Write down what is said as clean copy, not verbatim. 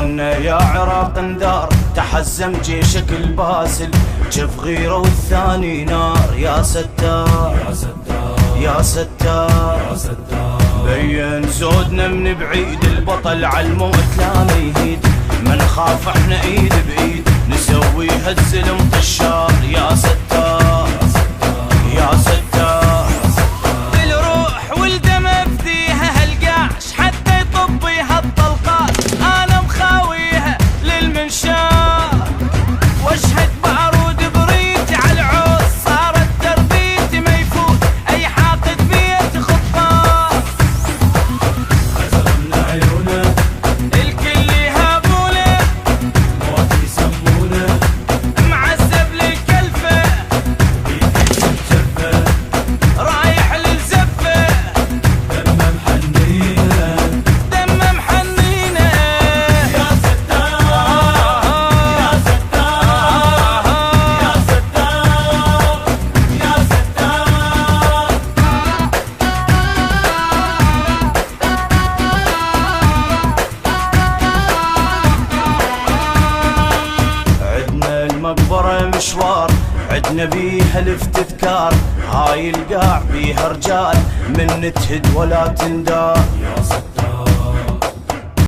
وطننا يا عراق انذار، تحزم جيشك الباسل، جف غيره والثاني نار. يا ستار يا ستار يا ستار يا ستار، بين زودنا من بعيد، البطل عالموت لا ميهيد، ما نخاف احنا ايد بايد، نسويها الزلم طشار. يا ستار يا ستار، بالروح والدم افديها هالقاش، حتى يطبيها الطلقات انا مخاويها للمنشار، واشهد بارود بريت على العود، صارت تربيتي ما يفوت اي حاقد بيت خطار. عزمنا عيونه الكل يهابونه موت يسمونه، معذب لي كلفه جفه رايح للزفه، دمه محنينه دمه محنينه. يا ستار يا ستار يا ستار يا ستار. عدنا المقبرة مشوار، عدنا بيها الافتذكار، هاي القاع بيها رجال من نتهد ولا تندار. يا ستار